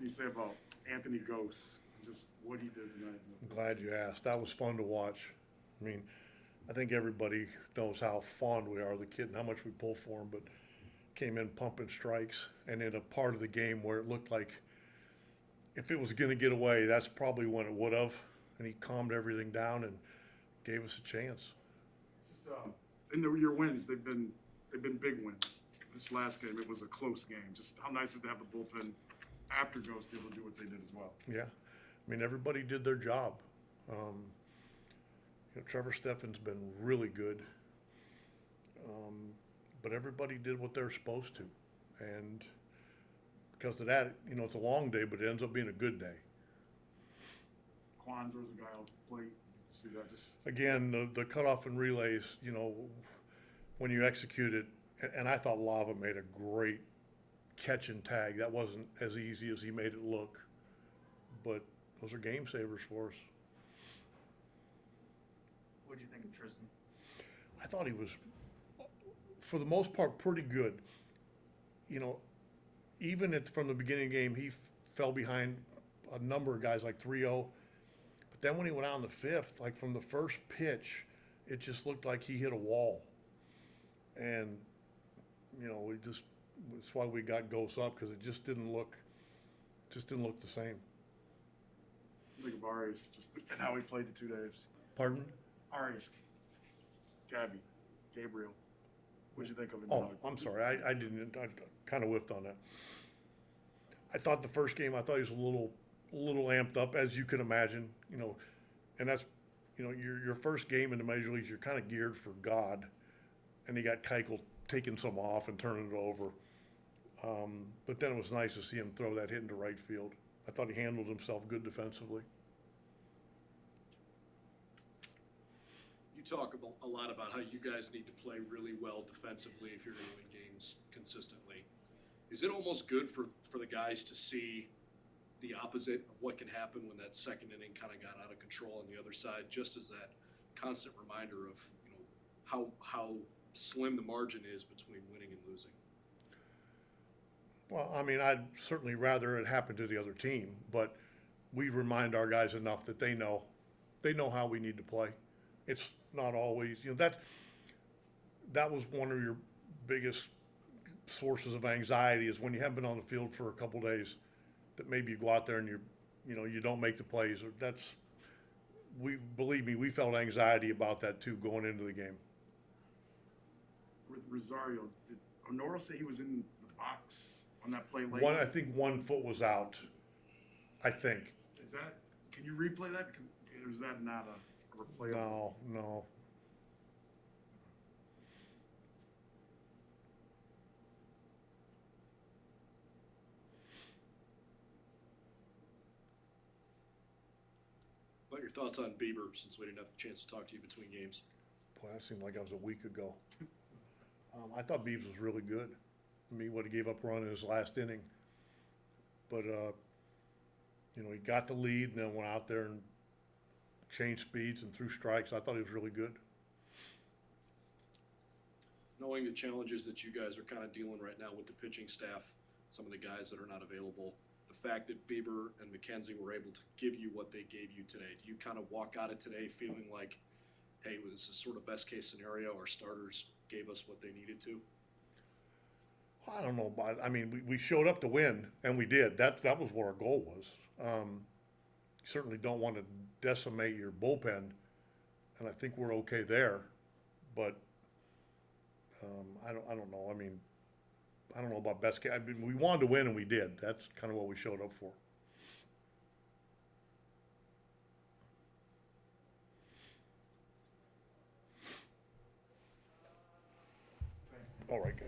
can you say about Anthony Gose and just what he did tonight? I'm glad you asked. That was fun to watch. I mean, I think everybody knows how fond we are of the kid and how much we pull for him, but came in pumping strikes and in a part of the game where it looked like if it was going to get away, that's probably when it would have. And he calmed everything down and gave us a chance. Just in your wins, they've been big wins. This last game, it was a close game. Just how nice is it to have the bullpen after Ghost able to do what they did as well. Yeah, I mean everybody did their job. Trevor Steffen's been really good, but everybody did what they're supposed to, and because of that, it's a long day, but it ends up being a good day. Quan throws a guy off the plate. See that just Again, the cutoff and relays, when you execute it, and I thought Lava made a great catch and tag. That wasn't as easy as he made it look, but those are game savers for us. What do you think of Tristan? I thought he was, for the most part, pretty good. Even from the beginning of the game, he fell behind a number of guys like 3-0. But then when he went out in the fifth, like from the first pitch, it just looked like he hit a wall. And, that's why we got Ghost up, because it just didn't look the same. think of Arias just and how he played the 2 days. Pardon? Arias, Gabriel. What'd you think of him? Oh, I'm sorry. I didn't. I kind of whiffed on that. I thought the first game, I thought he was a little amped up, as you can imagine. And that's, your first game in the major leagues. You're kind of geared for God, and he got Keuchel taking some off and turning it over. But then it was nice to see him throw that hit into right field. I thought he handled himself good defensively. You talk a lot about how you guys need to play really well defensively if you're going to win games consistently. Is it almost good for the guys to see the opposite of what can happen when that second inning kind of got out of control on the other side, just as that constant reminder of how slim the margin is between winning and losing? Well, I mean, I'd certainly rather it happen to the other team, but we remind our guys enough that they know how we need to play. It's not always, that was one of your biggest sources of anxiety, is when you haven't been on the field for a couple days, that maybe you go out there and you don't make the plays. Believe me, we felt anxiety about that too going into the game. With Rosario, did Honora say he was in the box on that play late? I think 1 foot was out. I think. Is that? Can you replay that? Or is that not a replay? No. What are your thoughts on Bieber, since we didn't have a chance to talk to you between games? Boy, that seemed like that was a week ago. I thought Beebs was really good. I mean, he gave up a run in his last inning. But, he got the lead and then went out there and changed speeds and threw strikes. I thought he was really good. Knowing the challenges that you guys are kind of dealing right now with the pitching staff, some of the guys that are not available, the fact that Bieber and McKenzie were able to give you what they gave you today, do you kind of walk out of today feeling like, hey, this is sort of best case scenario, our starters gave us what they needed to? I don't know, but I mean, we showed up to win, and we did. That was what our goal was. You certainly don't want to decimate your bullpen, and I think we're okay there. But I don't know. I mean, I don't know about best case. I mean, we wanted to win, and we did. That's kind of what we showed up for. All right, guys.